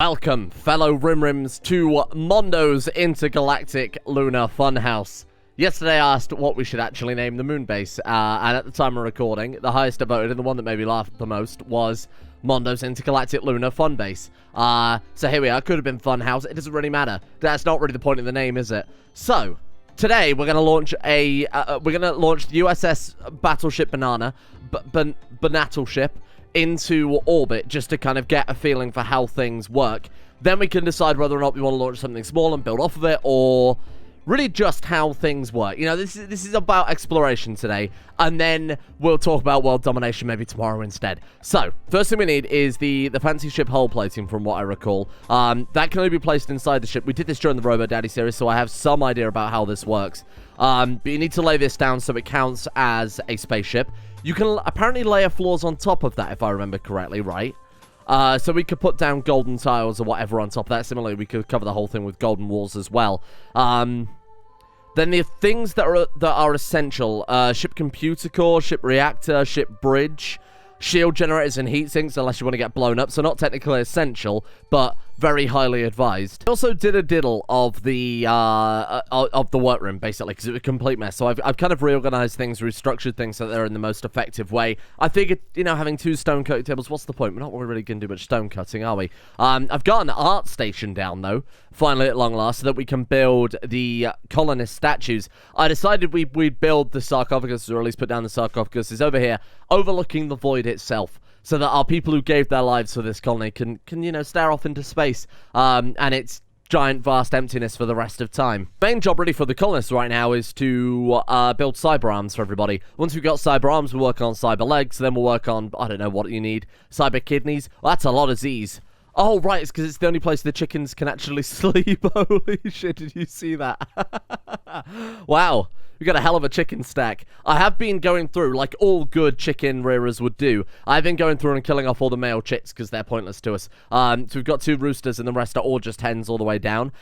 Welcome, fellow Rimrims, to Mondo's Intergalactic Lunar Funhouse. Yesterday I asked what we should actually name the moon base, and at the time of recording, the highest voted and the one that made me laugh the most was Mondo's Intergalactic Lunar Fun Base. So here we are. Could have been Funhouse. It doesn't really matter. That's not really the point of the name, is it? So today we're gonna launch the USS Battleship Battleship into orbit, just to kind of get a feeling for how things work. Then we can decide whether or not we want to launch something small and build off of it, or really just how things work. You know, this is about exploration today, and then we'll talk about world domination maybe tomorrow instead. So first thing we need is the fancy ship hull plating, from what I recall. That can only be placed inside the ship. We did this during the Robo Daddy series, so I have some idea about how this works. But you need to lay this down so it counts as a spaceship. You can apparently layer floors on top of that, if I remember correctly, right? So we could put down golden tiles or whatever on top of that. Similarly, we could cover the whole thing with golden walls as well. Then the things that are essential: ship computer core, ship reactor, ship bridge, shield generators, and heat sinks, unless you want to get blown up. So not technically essential, but very highly advised. I also did a diddle of the workroom, basically, because it was a complete mess. So I've kind of reorganized things, restructured things so that they're in the most effective way. I figured, you know, having two stone cutting tables, what's the point? We're not really going to do much stone cutting, are we? I've got an art station down, though, finally at long last, so that we can build the colonist statues. I decided we'd build the sarcophagus, or at least put down the sarcophagus is over here, overlooking the void itself, so that our people who gave their lives for this colony can you know, stare off into space, and its giant, vast emptiness for the rest of time. Main job really for the colonists right now is to build cyber arms for everybody. Once we've got cyber arms, we'll work on cyber legs, then we'll work on, I don't know what you need, cyber kidneys. Well, that's a lot of Z's. Oh, right, it's because it's the only place the chickens can actually sleep. Holy shit, did you see that? Wow. We got a hell of a chicken stack. I have been going through, like all good chicken rearers would do, I've been going through and killing off all the male chicks because they're pointless to us. So we've got 2 roosters and the rest are all just hens all the way down.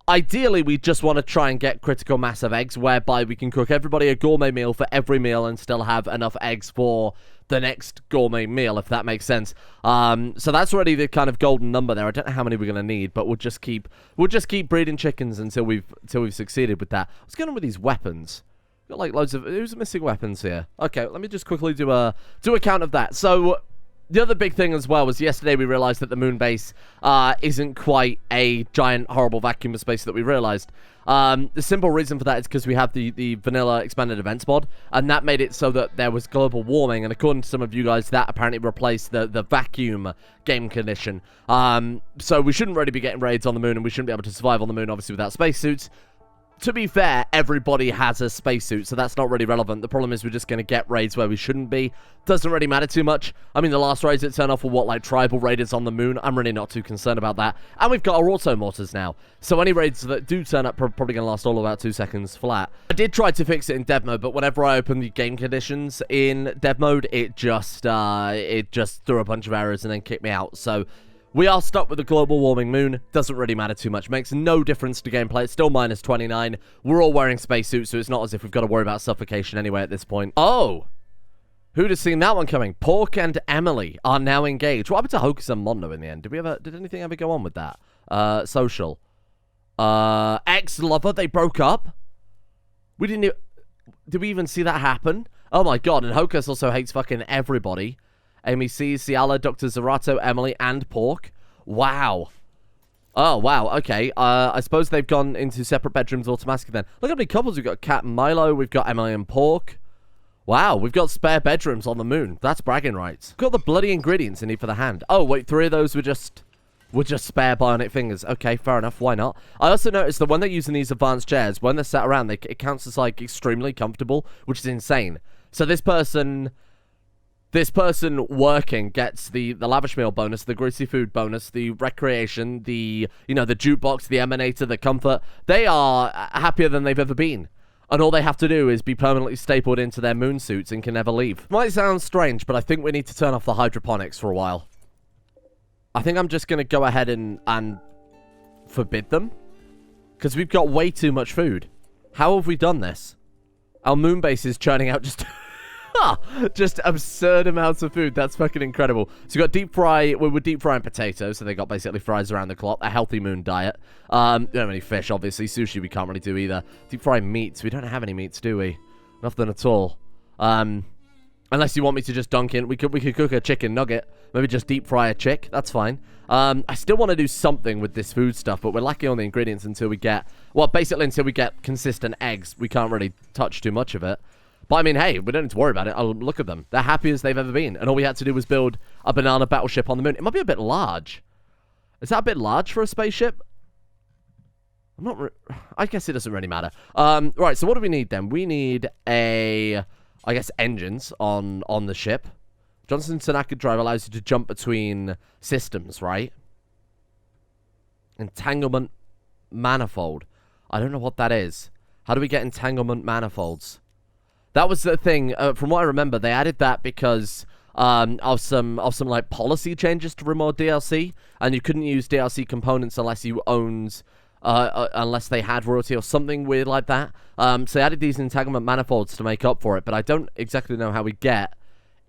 Ideally, we just want to try and get critical mass of eggs, whereby we can cook everybody a gourmet meal for every meal and still have enough eggs for the next gourmet meal, if that makes sense. So that's already the kind of golden number there. I don't know how many we're gonna need, but we'll just keep breeding chickens until we've succeeded with that. What's going on with these weapons? Got like loads of who's missing weapons here? Okay, let me just quickly do a count of that. So the other big thing as well was yesterday we realized that the moon base isn't quite a giant horrible vacuum of space that we realized. The simple reason for that is because we have the vanilla expanded events mod, and that made it so that there was global warming, and according to some of you guys, that apparently replaced the vacuum game condition. So we shouldn't really be getting raids on the moon, and we shouldn't be able to survive on the moon, obviously, without spacesuits. To be fair, everybody has a spacesuit, so that's not really relevant. The problem is we're just going to get raids where we shouldn't be. Doesn't really matter too much. I mean, the last raids that turn off were what, like tribal raiders on the moon? I'm really not too concerned about that. And we've got our Auto-Mortars now, so any raids that do turn up are probably going to last all about 2 seconds flat. I did try to fix it in dev mode, but whenever I opened the game conditions in dev mode, it just threw a bunch of errors and then kicked me out. So we are stuck with the global warming moon. Doesn't really matter too much. Makes no difference to gameplay. It's still minus 29. We're all wearing spacesuits, so it's not as if we've got to worry about suffocation anyway at this point. Oh! Who'd have seen that one coming? Pork and Emily are now engaged. What happened to Hocus and Mondo in the end? Did anything ever go on with that? Social. Ex-lover, they broke up? Did we even see that happen? Oh my god, and Hocus also hates fucking everybody. Amy C, Ciala, Dr. Zerato, Emily, and Pork. Wow. Oh, wow. Okay. I suppose they've gone into separate bedrooms automatically then. Look how many couples. We've got Cat and Milo. We've got Emily and Pork. Wow. We've got spare bedrooms on the moon. That's bragging rights. Got the bloody ingredients you need for the hand. Oh, wait. 3 of those were just spare bionic fingers. Okay, fair enough. Why not? I also noticed that when they're using these advanced chairs, when they're sat around, it counts as, like, extremely comfortable, which is insane. So this person working gets the lavish meal bonus, the greasy food bonus, the recreation, the jukebox, the emanator, the comfort. They are happier than they've ever been. And all they have to do is be permanently stapled into their moon suits and can never leave. Might sound strange, but I think we need to turn off the hydroponics for a while. I think I'm just going to go ahead and forbid them. Because we've got way too much food. How have we done this? Our moon base is churning out just Just absurd amounts of food. That's fucking incredible. So you got deep fry. We're deep frying potatoes, so they got basically fries around the clock. A healthy moon diet. We don't have any fish, obviously. Sushi we can't really do either. Deep frying meats. We don't have any meats, do we? Nothing at all. Unless you want me to just dunk in. We could cook a chicken nugget. Maybe just deep fry a chick. That's fine. I still want to do something with this food stuff, but we're lacking on the ingredients until we get... Well, basically until we get consistent eggs. We can't really touch too much of it. But I mean, hey, we don't need to worry about it. I'll look at them. They're happy as they've ever been. And all we had to do was build a banana battleship on the moon. It might be a bit large. Is that a bit large for a spaceship? I'm not... I guess it doesn't really matter. Right, so what do we need then? We need I guess engines on the ship. Johnson Tanaka drive allows you to jump between systems, right? Entanglement manifold. I don't know what that is. How do we get entanglement manifolds? That was the thing. From what I remember, they added that because of some like policy changes to Rimworld DLC, and you couldn't use DLC components unless you owned, unless they had royalty or something weird like that. So they added these entanglement manifolds to make up for it, but I don't exactly know how we get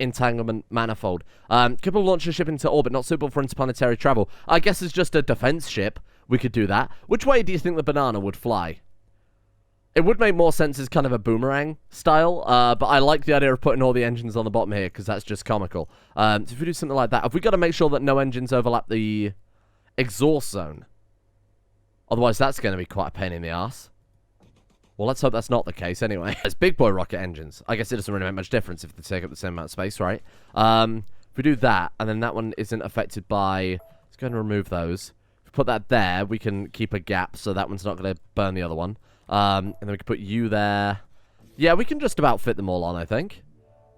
entanglement manifold. Capable launch a ship into orbit, not suitable for interplanetary travel. I guess it's just a defense ship. We could do that. Which way do you think the banana would fly? It would make more sense as kind of a boomerang style, but I like the idea of putting all the engines on the bottom here, because that's just comical. So if we do something like that, have we got to make sure that no engines overlap the exhaust zone? Otherwise, that's going to be quite a pain in the ass. Well, let's hope that's not the case anyway. It's big boy rocket engines. I guess it doesn't really make much difference if they take up the same amount of space, right? If we do that, and then that one isn't affected by... Let's go ahead and remove those. If we put that there, we can keep a gap, so that one's not going to burn the other one. And then we can put you there. Yeah, we can just about fit them all on, I think.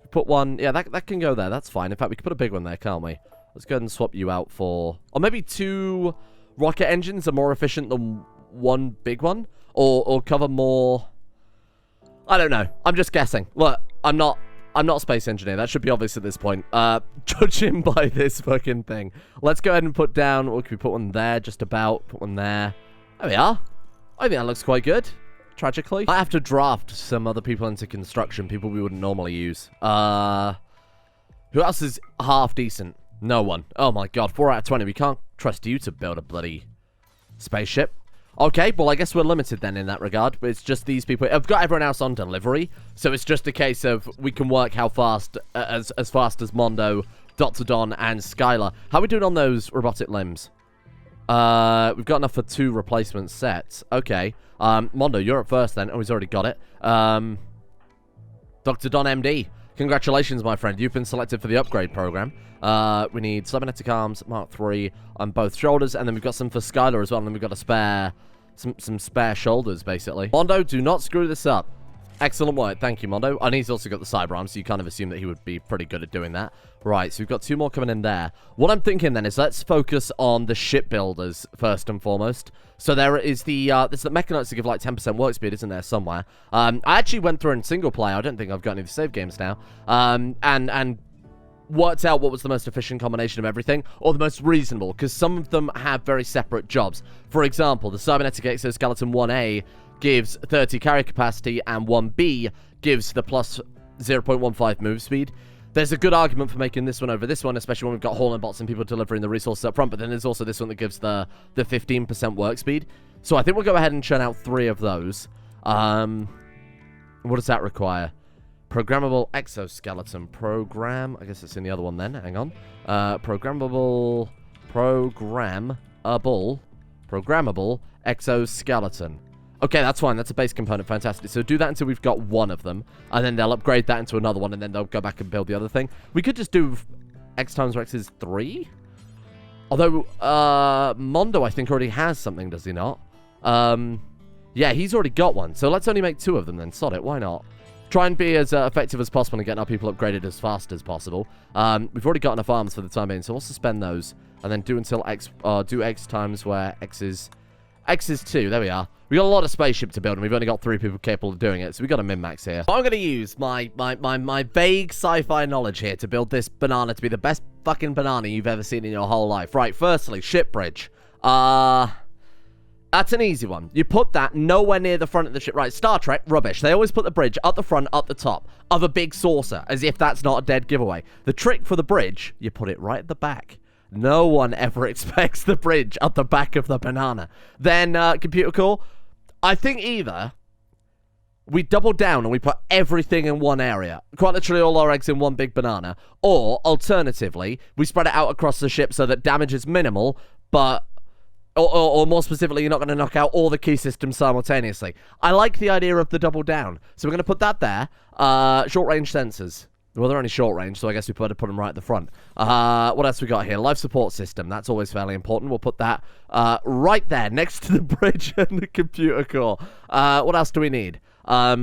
We put one... Yeah, that can go there. That's fine. In fact, we can put a big one there, can't we? Let's go ahead and swap you out for... Or maybe 2 rocket engines are more efficient than 1 big one. Or cover more... I don't know. I'm just guessing. Look, I'm not a space engineer. That should be obvious at this point. Judging by this fucking thing. Let's go ahead and put down... What can we put one there? Just about. Put one there. There we are. I think that looks quite good. Tragically. I have to draft some other people into construction. People we wouldn't normally use. Who else is half decent? No one. Oh my god. 4 out of 20. We can't trust you to build a bloody spaceship. Okay, well, I guess we're limited then in that regard. But it's just these people. I've got everyone else on delivery. So it's just a case of we can work how fast, as fast as Mondo, Dr. Don, and Skylar. How are we doing on those robotic limbs? We've got enough for 2 replacement sets. Okay. Mondo, you're up first then. Oh, he's already got it. Dr. Don MD. Congratulations, my friend. You've been selected for the upgrade program. We need cybernetic arms, Mark III, on both shoulders, and then we've got some for Skylar as well, and then we've got a spare... Some spare shoulders, basically. Mondo, do not screw this up. Excellent work. Thank you, Mondo. And he's also got the cyber arms, so you kind of assume that he would be pretty good at doing that. Right, so we've got 2 more coming in there. What I'm thinking then is let's focus on the shipbuilders first and foremost. So there is there's the mechanites to give like 10% work speed, isn't there, somewhere? I actually went through in single player. I don't think I've got any of the save games now. And worked out what was the most efficient combination of everything, or the most reasonable, because some of them have very separate jobs. For example, the cybernetic exoskeleton 1A gives 30 carry capacity, and 1B gives the plus 0.15 move speed. There's a good argument for making this one over this one, especially when we've got hauling bots and people delivering the resources up front, but then there's also this one that gives the 15% work speed. So I think we'll go ahead and churn out 3 of those. What does that require? Programmable exoskeleton. I guess it's in the other one then. Hang on. Programmable exoskeleton. Okay, that's fine. That's a base component. Fantastic. So do that until we've got 1 of them. And then they'll upgrade that into another one. And then they'll go back and build the other thing. We could just do X times Rex is 3. Although, Mondo, I think, already has something, does he not? Yeah, he's already got one. So let's only make 2 of them then. Sod it. Why not? Try and be as effective as possible and getting our people upgraded as fast as possible. We've already got enough arms for the time being, so we'll suspend those. And then do until X, do X times where X is 2. There we are. We got a lot of spaceship to build, and we've only got 3 people capable of doing it, so we got a min-max here. I'm going to use my vague sci-fi knowledge here to build this banana to be the best fucking banana you've ever seen in your whole life. Right, firstly, ship bridge. That's an easy one. You put that nowhere near the front of the ship. Right, Star Trek, rubbish. They always put the bridge up the front, up the top of a big saucer, as if that's not a dead giveaway. The trick for the bridge, you put it right at the back. No one ever expects the bridge at the back of the banana. Then, computer core, I think either we double down and we put everything in one area. Quite literally all our eggs in one big banana. Or, alternatively, we spread it out across the ship so that damage is minimal, but... Or more specifically, you're not going to knock out all the key systems simultaneously. I like the idea of the double down. So we're going to put that there. Short-range sensors. Well, they're only short-range, so I guess we better put them right at the front. What else we got here? Life support system. That's always fairly important. We'll put that right there, next to the bridge and the computer core. What else do we need? What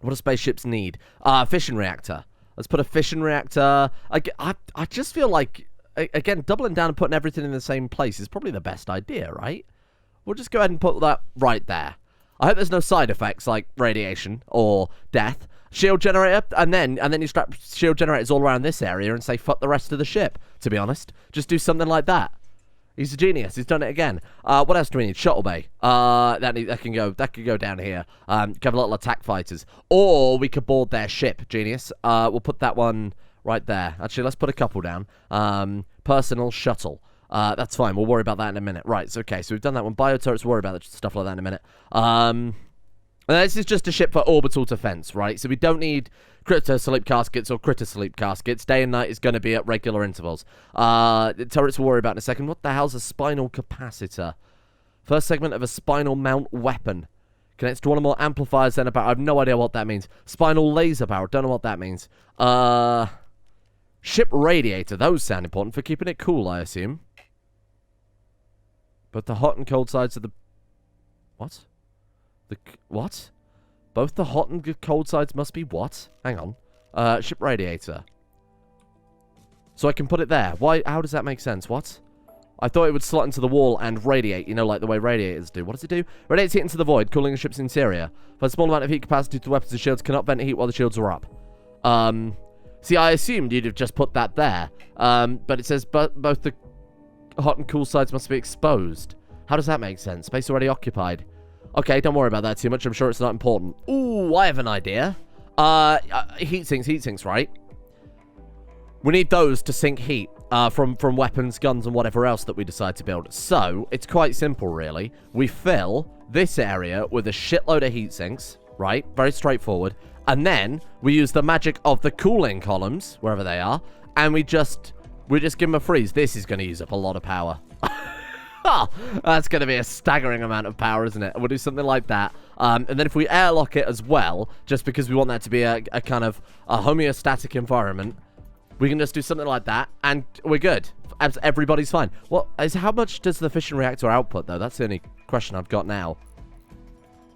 do spaceships need? Fission reactor. Let's put a fission reactor. I just feel like... Again, doubling down and putting everything in the same place is probably the best idea, right? We'll just go ahead and put that right there. I hope there's no side effects like radiation or death. Shield generator, and then you strap shield generators all around this area and say fuck the rest of the ship, to be honest. Just do something like that. He's a genius. He's done it again. What else do we need? Shuttle bay. That can go down here. Have little attack fighters. Or we could board their ship, genius. We'll put that one... right there. Actually, let's put a couple down. Personal shuttle. That's fine. We'll worry about that in a minute. Right, so, okay, so we've done that one. Bioturrets, we'll worry about stuff like that in a minute. And this is just a ship for orbital defense, right? So we don't need critter sleep caskets or critter sleep caskets. Day and night is going to be at regular intervals. Turrets we'll worry about in a second. What the hell's a spinal capacitor? First segment of a spinal mount weapon. Connects to one or more amplifiers then about... I have no idea what that means. Spinal laser power. Don't know what that means. Ship radiator. Those sound important for keeping it cool, I assume. But the hot and cold sides of the... What? What? Both the hot and cold sides must be what? Hang on. Ship radiator. So I can put it there. Why? How does that make sense? What? I thought it would slot into the wall and radiate, you know, like the way radiators do. What does it do? Radiates heat into the void, cooling a ship's interior. For a small amount of heat capacity to weapons and shields, cannot vent heat while the shields are up. See, I assumed you'd have just put that there. But it says both the hot and cool sides must be exposed. How does that make sense? Space already occupied. Okay, don't worry about that too much. I'm sure it's not important. Ooh, I have an idea. Heat sinks, right? We need those to sink heat from weapons, guns, and whatever else that we decide to build. So, it's quite simple, really. We fill this area with a shitload of heat sinks, right? Very straightforward. And then, we use the magic of the cooling columns, wherever they are, and we just give them a freeze. This is going to use up a lot of power. That's going to be a staggering amount of power, isn't it? We'll do something like that. And then if we airlock it as well, just because we want that to be a kind of a homeostatic environment, we can just do something like that, and we're good. Everybody's fine. How much does the fission reactor output, though? That's the only question I've got now.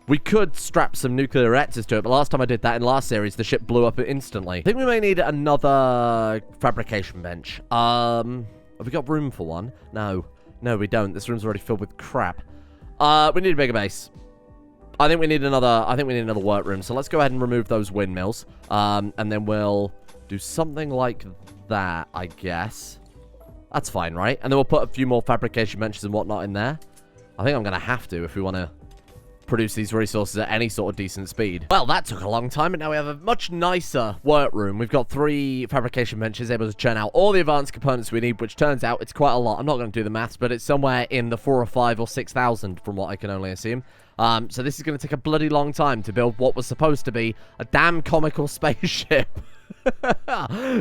We could strap some nuclear reactors to it, but last time I did that in last series, the ship blew up instantly. I think we may need another fabrication bench. Have we got room for one? No. No, we don't. This room's already filled with crap. We need a bigger base. I think we need another workroom. So let's go ahead and remove those windmills. And then we'll do something like that, I guess. That's fine, right? And then we'll put a few more fabrication benches and whatnot in there. I think I'm going to have to if we want to produce these resources at any sort of decent speed. Well, that took a long time, and now we have a much nicer workroom. We've got 3 fabrication benches able to churn out all the advanced components we need, which turns out it's quite a lot. I'm not going to do the maths, but it's somewhere in the 4 or 5 or 6,000 from what I can only assume. So this is going to take a bloody long time to build what was supposed to be a damn comical spaceship.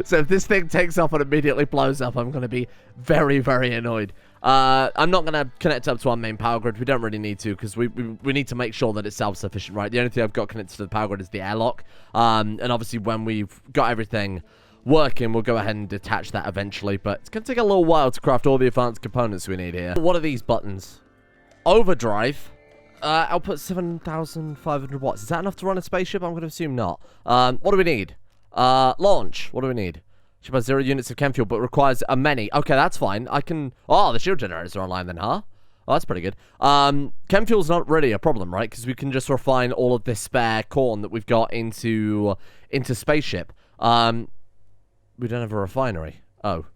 So if this thing takes off and immediately blows up, I'm going to be very, very annoyed. I'm not going to connect up to our main power grid. We don't really need to, because we need to make sure that it's self-sufficient, right? The only thing I've got connected to the power grid is the airlock. And obviously when we've got everything working, we'll go ahead and detach that eventually. But it's going to take a little while to craft all the advanced components we need here. What are these buttons? Overdrive. Output 7,500 watts. Is that enough to run a spaceship? I'm going to assume not. What do we need? Launch. What do we need? Ship has 0 units of chem fuel, but requires a many. Okay, that's fine. I can... Oh, the shield generators are online then, huh? Oh, that's pretty good. Chem fuel's not really a problem, right? Because we can just refine all of this spare corn that we've got into spaceship. We don't have a refinery. Oh.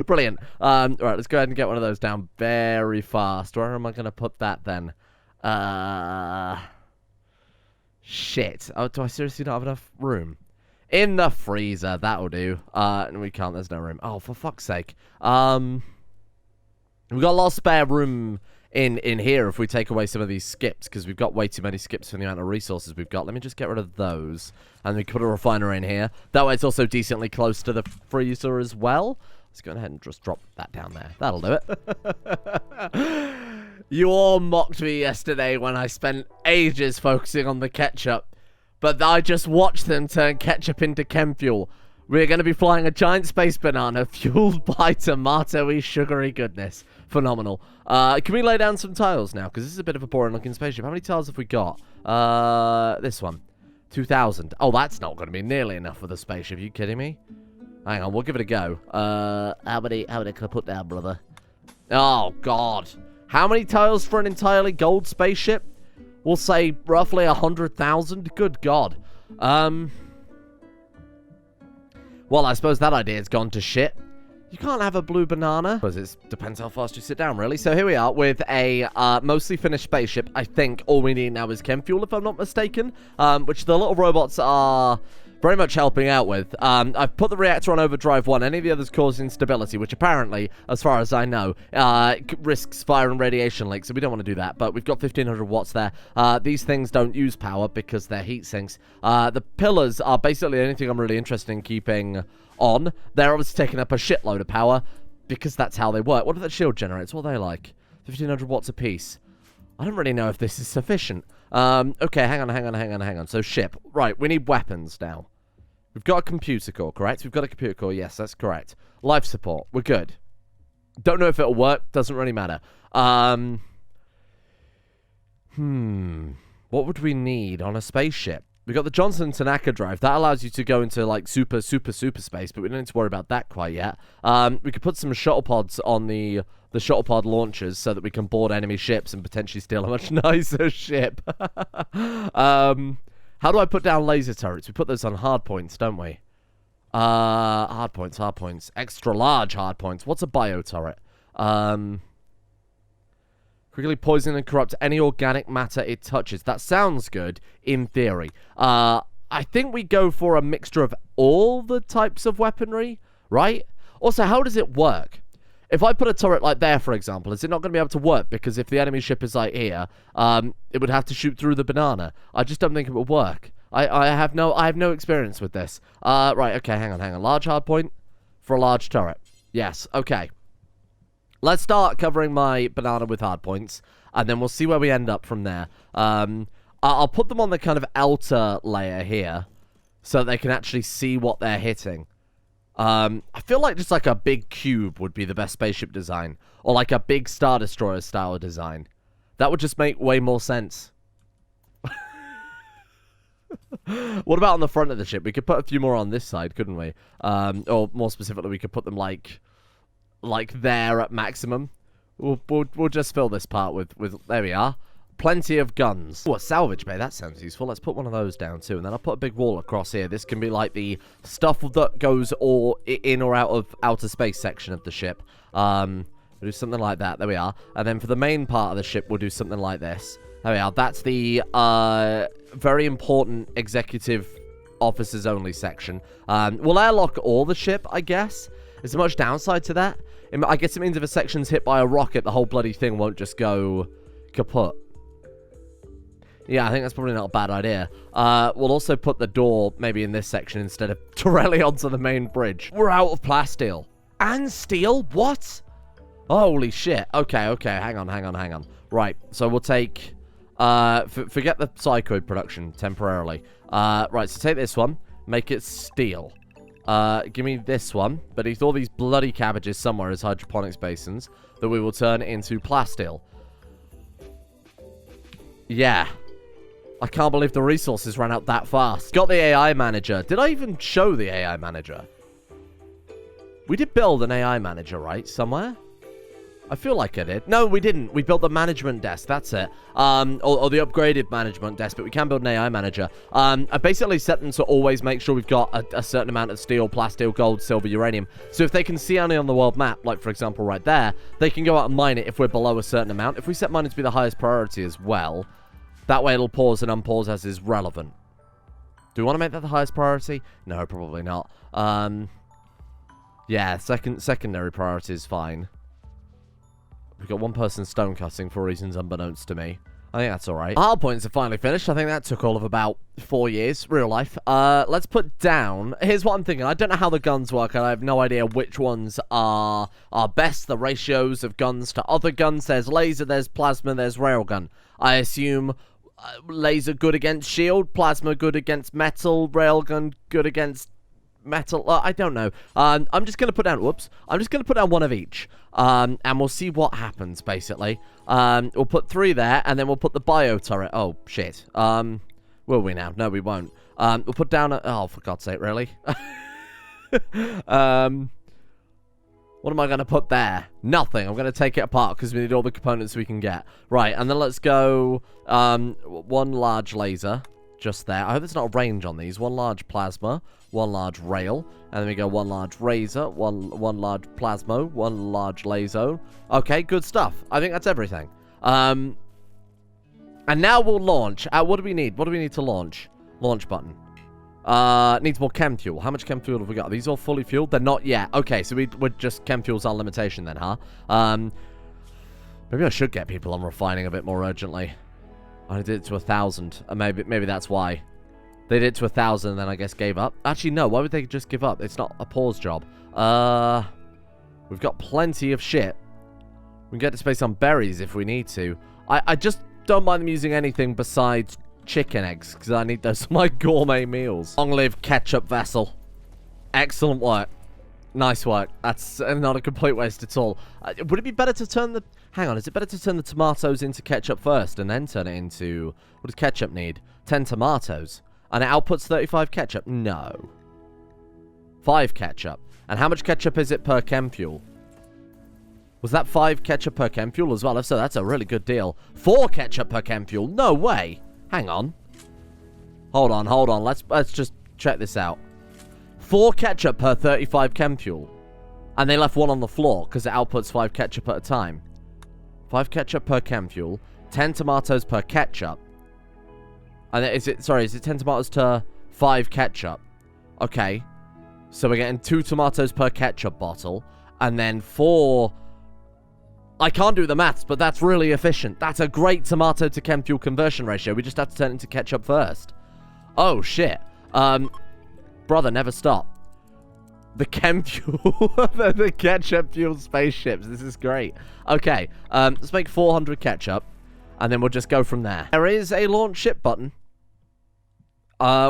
Brilliant. Right, let's go ahead and get one of those down very fast. Where am I going to put that then? Shit. Oh, do I seriously not have enough room? In the freezer, that'll do. And we can't, there's no room. Oh, for fuck's sake. We've got a lot of spare room in here if we take away some of these skips, because we've got way too many skips for the amount of resources we've got. Let me just get rid of those. And we can put a refiner in here. That way it's also decently close to the freezer as well. Let's go ahead and just drop that down there. That'll do it. You all mocked me yesterday when I spent ages focusing on the ketchup. But I just watched them turn ketchup into chem fuel. We're going to be flying a giant space banana fueled by tomato-y, sugary goodness. Phenomenal. Can we lay down some tiles now? Because this is a bit of a boring-looking spaceship. How many tiles have we got? This one. 2,000. Oh, that's not going to be nearly enough for the spaceship. Are you kidding me? Hang on, we'll give it a go. How many can I put down, brother? Oh, God. How many tiles for an entirely gold spaceship? We'll say roughly 100,000. Good God. Well, I suppose that idea's gone to shit. You can't have a blue banana. Because it depends how fast you sit down, really. So here we are with a mostly finished spaceship. I think all we need now is chem fuel, if I'm not mistaken. Which the little robots are very much helping out with. I've put the reactor on overdrive 1. Any of the others cause instability, which apparently, as far as I know, risks fire and radiation leaks, so we don't want to do that. But we've got 1,500 watts there. These things don't use power because they're heat sinks. The pillars are basically anything I'm really interested in keeping on. They're obviously taking up a shitload of power because that's how they work. What are the shield generators? What are they like? 1,500 watts apiece. I don't really know if this is sufficient. Okay, hang on. So ship. Right, we need weapons now. We've got a computer core, correct? We've got a computer core, yes, that's correct. Life support, we're good. Don't know if it'll work, doesn't really matter. What would we need on a spaceship? We've got the Johnson Tanaka drive. That allows you to go into, like, super space, but we don't need to worry about that quite yet. We could put some shuttle pods on the shuttle pod launchers so that we can board enemy ships and potentially steal a much nicer ship. How do I put down laser turrets? We put those on hard points, don't we? Hard points. Extra large hard points. What's a bio turret? Quickly poison and corrupt any organic matter it touches. That sounds good, in theory. I think we go for a mixture of all the types of weaponry, right? Also, how does it work? If I put a turret like there, for example, is it not going to be able to work? Because if the enemy ship is like here, it would have to shoot through the banana. I just don't think it would work. I have no experience with this. Right, okay, hang on. Large hard point for a large turret. Yes, okay. Let's start covering my banana with hard points, and then we'll see where we end up from there. I'll put them on the kind of outer layer here, so that they can actually see what they're hitting. I feel like just like a big cube would be the best spaceship design. Or like a big Star Destroyer style design. That would just make way more sense. What about on the front of the ship? We could put a few more on this side, couldn't we? Or more specifically, we could put them like there at maximum. We'll just fill this part with there we are. Plenty of guns. Oh, a salvage bay. That sounds useful. Let's put one of those down too. And then I'll put a big wall across here. This can be like the stuff that goes in or out of outer space section of the ship. We'll do something like that. There we are. And then for the main part of the ship, we'll do something like this. There we are. That's the very important executive officers only section. We'll airlock all the ship, I guess. Is there much downside to that? I guess it means if a section's hit by a rocket, the whole bloody thing won't just go kaput. Yeah, I think that's probably not a bad idea. We'll also put the door maybe in this section instead of directly onto the main bridge. We're out of plasteel. And steel? What? Holy shit. Okay. Hang on. Right, so we'll take... forget the psychoid production temporarily. Right, so take this one. Make it steel. Give me this one. Beneath all these bloody cabbages somewhere is hydroponics basins that we will turn into plasteel. Yeah. I can't believe the resources ran out that fast. Got the AI manager. Did I even show the AI manager? We did build an AI manager, right? Somewhere? I feel like I did. No, we didn't. We built the management desk. That's it. Or the upgraded management desk, but we can build an AI manager. I basically set them to always make sure we've got a certain amount of steel, plasteel, gold, silver, uranium. So if they can see any on the world map, like for example right there, they can go out and mine it if we're below a certain amount. If we set mining to be the highest priority as well, that way it'll pause and unpause as is relevant. Do we want to make that the highest priority? No, probably not. Yeah, secondary priority is fine. We've got one person stone cutting for reasons unbeknownst to me. I think that's alright. Our points are finally finished. I think that took all of about 4 years, real life. Let's put down... Here's what I'm thinking. I don't know how the guns work, and I have no idea which ones are best, the ratios of guns to other guns. There's laser, there's plasma, there's railgun. I assume laser good against shield, plasma good against metal, railgun good against... metal, I don't know. I'm just going to put down, whoops, I'm just going to put down one of each, and we'll see what happens, basically. We'll put 3 there, and then we'll put the bio turret. Oh, shit. Will we now? No, we won't. We'll put down oh, for God's sake, really? What am I going to put there? Nothing. I'm going to take it apart, because we need all the components we can get. Right, and then let's go, 1 large laser, just there. I hope there's not a range on these. 1 large plasma, 1 large rail, and then we go 1 large razor, one large plasma, 1 large laser. Okay, good stuff. I think that's everything. And now we'll launch. What do we need? What do we need to launch? Launch button. Needs more chem fuel. How much chem fuel have we got? Are these all fully fueled? They're not yet. Okay, so we're just chem fuel's our limitation then, huh? Maybe I should get people on refining a bit more urgently. I did it to 1,000. Maybe that's why. They did it to 1,000 and then I guess gave up. Actually, no. Why would they just give up? It's not a pause job. We've got plenty of shit. We can get to space on berries if we need to. I just don't mind them using anything besides chicken eggs, because I need those for my gourmet meals. Long live ketchup vessel. Excellent work. Nice work. That's not a complete waste at all. Would it be better to turn the... Hang on, is it better to turn the tomatoes into ketchup first and then turn it into... What does ketchup need? 10 tomatoes. And it outputs 35 ketchup? No. 5 ketchup. And how much ketchup is it per chem fuel? Was that 5 ketchup per chem fuel as well? If so, that's a really good deal. 4 ketchup per chem fuel? No way. Hang on. Hold on. Let's just check this out. 4 ketchup per 35 chem fuel. And they left 1 on the floor because it outputs 5 ketchup at a time. 5 ketchup per chem fuel. 10 tomatoes per ketchup. And is it 10 tomatoes to 5 ketchup? Okay. So we're getting 2 tomatoes per ketchup bottle. And then 4... I can't do the maths, but that's really efficient. That's a great tomato to chem fuel conversion ratio. We just have to turn it into ketchup first. Oh, shit. Brother, never stop. The chem fuel... the ketchup fueled spaceships. This is great. Okay. Let's make 400 ketchup. And then we'll just go from there. There is a launch ship button.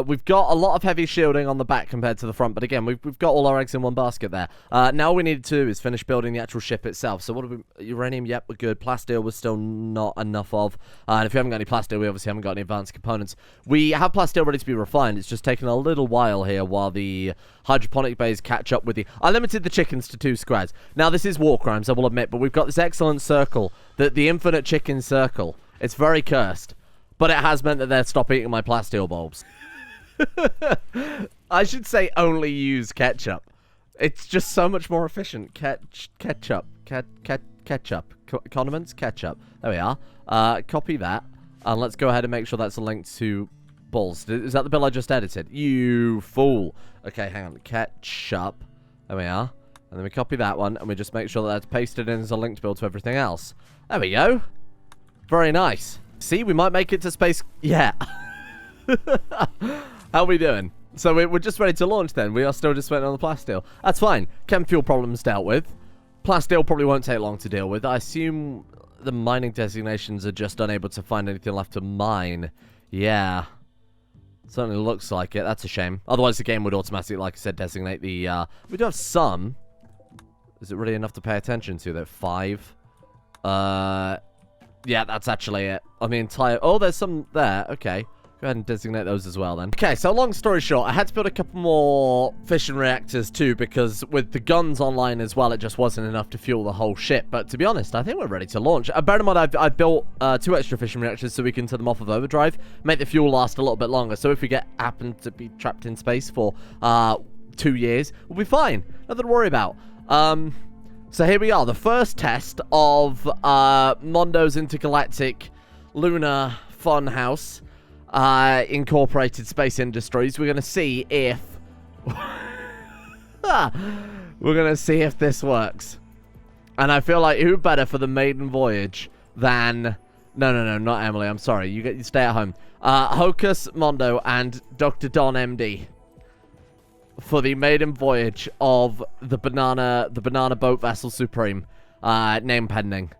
We've got a lot of heavy shielding on the back compared to the front, but again, we've got all our eggs in one basket there. Now all we need to do is finish building the actual ship itself. So what have we... Uranium, yep, we're good. Plasteel was still not enough of. And if we haven't got any plasteel, we obviously haven't got any advanced components. We have plasteel ready to be refined. It's just taken a little while here while the hydroponic bays catch up with the... I limited the chickens to 2 squads. Now, this is war crimes, I will admit, but we've got this excellent circle, the infinite chicken circle. It's very cursed, but it has meant that they'll stop eating my plasteel bulbs. I should say only use ketchup. It's just so much more efficient. Ketchup. Condiments? Ketchup. There we are. Copy that. And let's go ahead and make sure that's linked to balls. Is that the bill I just edited? You fool. Okay, hang on. Ketchup. There we are. And then we copy that one, and we just make sure that that's pasted in as a linked bill to everything else. There we go. Very nice. See, we might make it to space... Yeah. How are we doing? So we're just ready to launch then. We are still just waiting on the plasteel. That's fine. Chem fuel problem's dealt with. Plasteel probably won't take long to deal with. I assume the mining designations are just unable to find anything left to mine. Yeah. Certainly looks like it. That's a shame. Otherwise the game would automatically, like I said, designate the... We do have some. Is it really enough to pay attention to? That 5? Yeah, that's actually it. On the entire... Oh, there's some there. Okay. Go ahead and designate those as well then. Okay, so long story short, I had to build a couple more fission reactors too, because with the guns online as well, it just wasn't enough to fuel the whole ship. But to be honest, I think we're ready to launch. Bear in mind, I've built 2 extra fission reactors so we can turn them off of overdrive, make the fuel last a little bit longer. So if we happen to be trapped in space for 2 years, we'll be fine. Nothing to worry about. So here we are, the first test of Mondo's Intergalactic Lunar Funhouse. Incorporated Space Industries. We're going to see if... we're going to see if this works. And I feel like who better for the maiden voyage than... No, not Emily. I'm sorry. You stay at home. Hocus, Mondo, and Dr. Don MD. For the maiden voyage of the banana boat vessel Supreme. Name pending.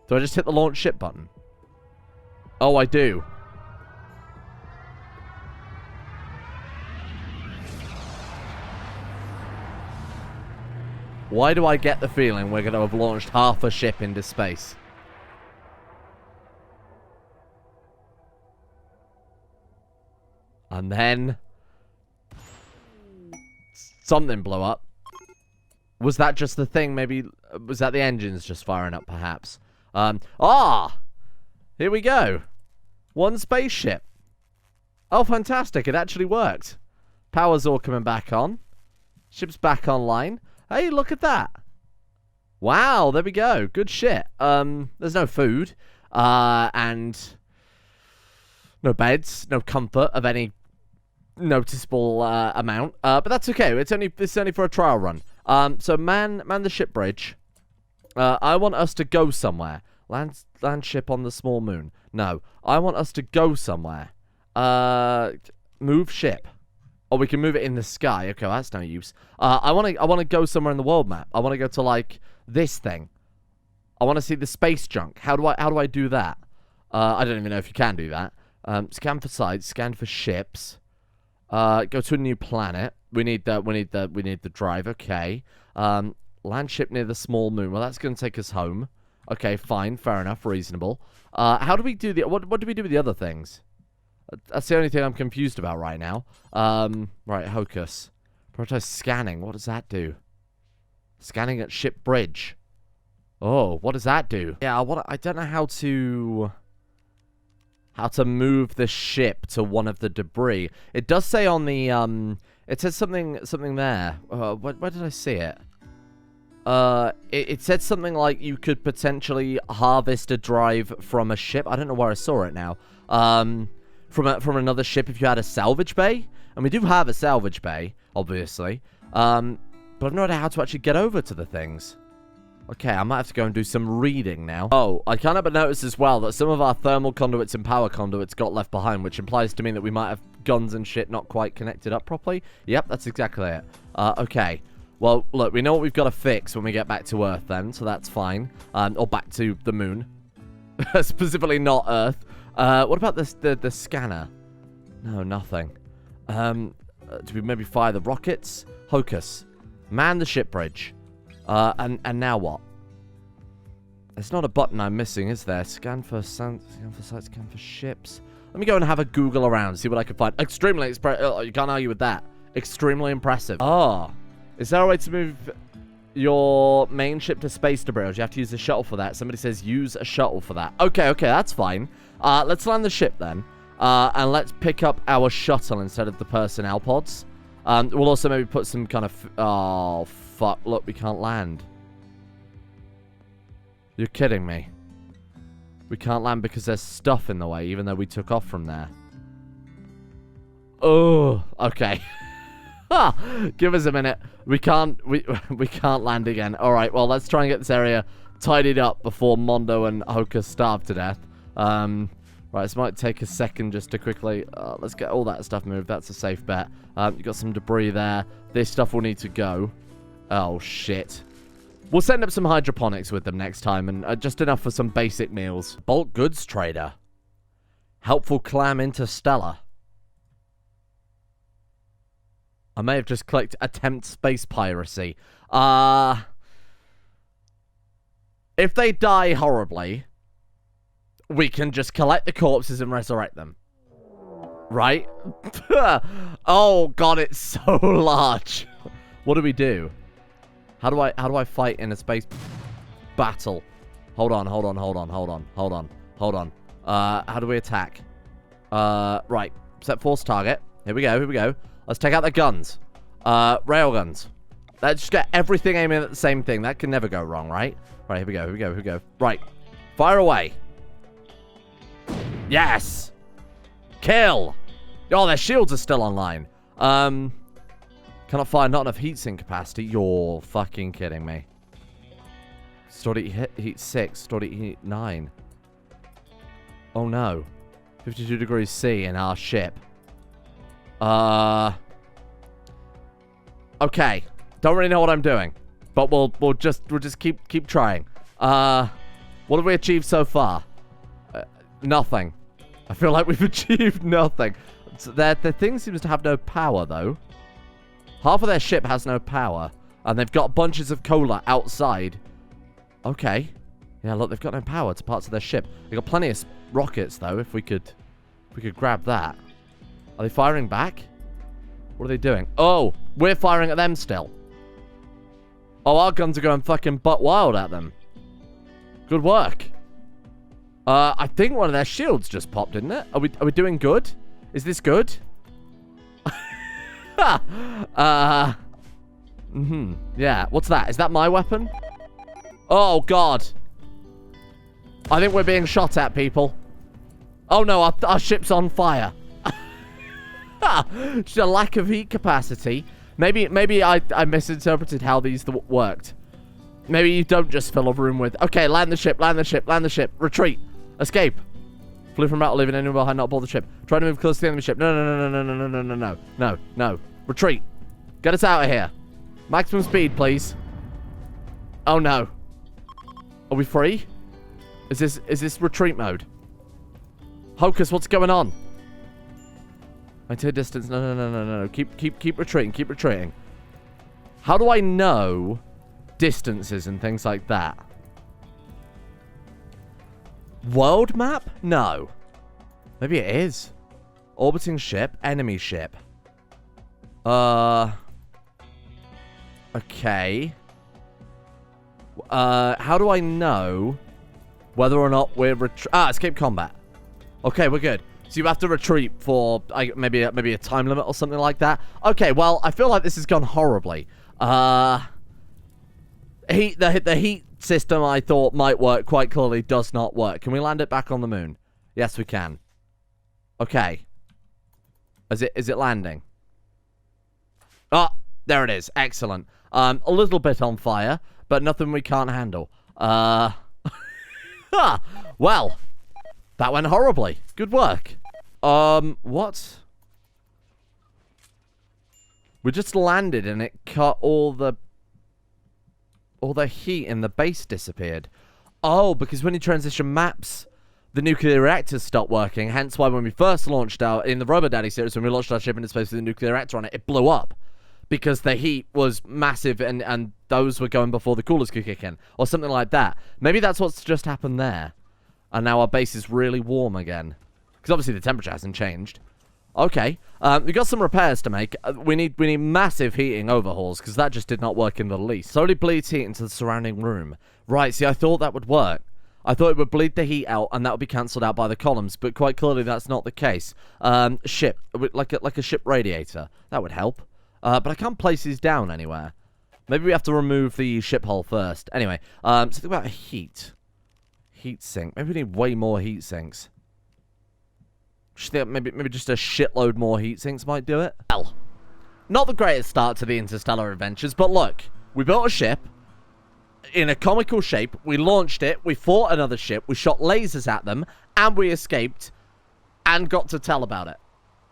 Do I just hit the launch ship button? Oh, I do. Why do I get the feeling we're going to have launched half a ship into space? And then... something blew up. Was that just the thing? Maybe... was that the engines just firing up, perhaps? Here we go. One spaceship. Oh, fantastic. It actually worked. Power's all coming back on. Ship's back online. Hey, look at that. Wow, there we go. Good shit. There's no food. And no beds. No comfort of any noticeable amount. But that's okay. It's only for a trial run. So man the ship bridge. I want us to go somewhere. Land ship on the small moon. No. I want us to go somewhere. Move ship. Oh, we can move it in the sky. Okay, well, that's no use. I want to go somewhere in the world map. I want to go to like this thing. I want to see the space junk. How do I do that? I don't even know if you can do that. Scan for sites. Scan for ships. Go to a new planet. We need the drive. Okay. Land ship near the small moon. Well, that's going to take us home. Okay, fine, fair enough, reasonable. How do we do the what do we do with the other things? That's the only thing I'm confused about right now. Right, Hocus. Prioritize scanning. What does that do? Scanning at ship bridge. Oh, what does that do? Yeah, I don't know how to move the ship to one of the debris. It does say on the it says something there. Where did I see it? It said something like you could potentially harvest a drive from a ship. I don't know where I saw it now. From another ship if you had a salvage bay. And we do have a salvage bay, obviously. But I've no idea how to actually get over to the things. Okay, I might have to go and do some reading now. Oh, I can't help but notice as well that some of our thermal conduits and power conduits got left behind, which implies to me that we might have guns and shit not quite connected up properly. Yep, that's exactly it. Okay. Well, look, we know what we've got to fix when we get back to Earth then, so that's fine. Or back to the moon. Specifically not Earth. What about the scanner? No, nothing. Do we maybe fire the rockets? Hocus. Man the ship bridge. And now what? There's not a button I'm missing, is there? Scan for sites, scan for ships. Let me go and have a Google around, see what I can find. Extremely impressive. You can't argue with that. Extremely impressive. Oh. Is there a way to move your main ship to space debris? You have to use a shuttle for that. Somebody says use a shuttle for that. Okay, that's fine. Let's land the ship then. And let's pick up our shuttle instead of the personnel pods. We'll also maybe put some kind of... oh, fuck. Look, we can't land. You're kidding me. We can't land because there's stuff in the way, even though we took off from there. Oh, okay. Give us a minute. We can't land again. Alright, well, let's try and get this area tidied up before Mondo and Hocus starve to death. Right, this might take a second just to quickly... let's get all that stuff moved. That's a safe bet. You've got some debris there. This stuff will need to go. Oh, shit. We'll send up some hydroponics with them next time, and just enough for some basic meals. Bulk goods trader. Helpful clam interstellar. I may have just clicked attempt space piracy. If they die horribly, we can just collect the corpses and resurrect them. Right? Oh, God, it's so large. What do we do? How do I fight in a space battle? Hold on. How do we attack? Right. Set force target. Here we go. Let's take out the guns. Railguns. Let's just get everything aiming at the same thing. That can never go wrong, right? Right, here we go. Right. Fire away. Yes! Kill! Oh, their shields are still online. Cannot fire, not enough heatsink capacity. You're fucking kidding me. Stored heat 6, stored heat 9. Oh no. 52 degrees C in our ship. Okay. Don't really know what I'm doing. But we'll just keep trying. What have we achieved so far? Nothing. I feel like we've achieved nothing. Their thing seems to have no power, though. Half of their ship has no power. And they've got bunches of cola outside. Okay. Yeah, look, they've got no power to parts of their ship. They've got plenty of rockets, though, if we could grab that. Are they firing back? What are they doing? Oh, we're firing at them still. Oh, our guns are going fucking butt wild at them. Good work. I think one of their shields just popped, didn't it? Are we doing good? Is this good? Yeah. What's that? Is that my weapon? Oh, God. I think we're being shot at, people. Oh, no. Our ship's on fire. Just a lack of heat capacity. Maybe I misinterpreted how these worked. Maybe you don't just fill a room with... Okay, land the ship. Retreat. Escape. Flew from battle, leaving anyone behind, not aboard the ship. Try to move close to the enemy ship. No. Retreat. Get us out of here. Maximum speed, please. Oh, no. Are we free? Is this retreat mode? Hocus, what's going on? Maintain distance. No. Keep retreating. How do I know distances and things like that? World map? No. Maybe it is. Orbiting ship. Enemy ship. Okay. How do I know whether or not we're escape combat. Okay, we're good. So you have to retreat for maybe a time limit or something like that. Okay, well, I feel like this has gone horribly. The heat system I thought might work quite clearly does not work. Can we land it back on the moon? Yes, we can. Okay. Is it landing? Oh, there it is. Excellent. A little bit on fire, but nothing we can't handle. Well, that went horribly. Good work. What? We just landed and it cut all the heat in the base disappeared. Oh, because when you transition maps, the nuclear reactors stopped working. Hence why when we first launched out in the Robo Daddy series, when we launched our ship into space with a nuclear reactor on it, it blew up. Because the heat was massive and those were going before the coolers could kick in. Or something like that. Maybe that's what's just happened there. And now our base is really warm again. Because obviously the temperature hasn't changed. Okay. We've got some repairs to make. We need massive heating overhauls. Because that just did not work in the least. Slowly bleeds heat into the surrounding room. Right, see, I thought that would work. I thought it would bleed the heat out and that would be cancelled out by the columns. But quite clearly that's not the case. Ship. Like a ship radiator. That would help. But I can't place these down anywhere. Maybe we have to remove the ship hull first. Anyway, something about heat. Heat sink. Maybe we need way more heat sinks. Maybe just a shitload more heat sinks might do it. Well, not the greatest start to the interstellar adventures, but look. We built a ship in a comical shape. We launched it. We fought another ship. We shot lasers at them. And we escaped. And got to tell about it.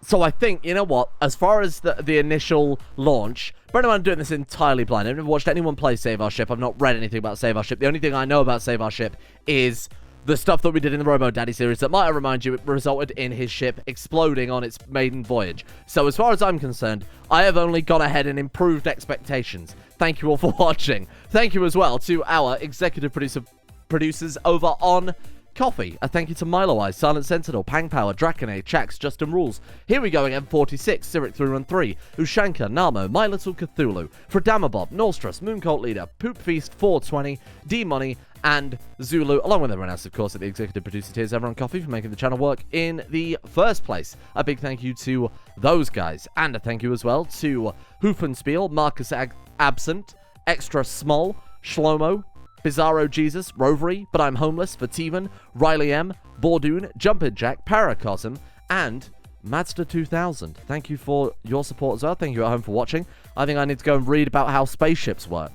So I think, you know what, as far as the initial launch, bear in mind I'm doing this entirely blind. I've never watched anyone play Save Our Ship. I've not read anything about Save Our Ship. The only thing I know about Save Our Ship is the stuff that we did in the Robo Daddy series that might remind you it resulted in his ship exploding on its maiden voyage. So as far as I'm concerned, I have only gone ahead and improved expectations. Thank you all for watching. Thank you as well to our executive producers over on Coffee, a thank you to Milo Eyes, Silent Sentinel, Pang Power, Draconade, Chax, Justin Rules, Here We Go Again 46, Cyric 313, Ushanka, Namo, My Little Cthulhu, Fredamabob, Norstress, Mooncult Leader, Poop Feast 420, D-Money, and Zulu, along with everyone else, of course, at the executive producer tiers, everyone Coffee, for making the channel work in the first place. A big thank you to those guys, and a thank you as well to Hoofenspiel, Marcus Absent, Extra Small, Shlomo, Bizarro Jesus, Rovery, But I'm Homeless, Fativan, Riley M, Bordoon, Jumpin' Jack, Paracosm, and Madster2000. Thank you for your support as well. Thank you at home for watching. I think I need to go and read about how spaceships work.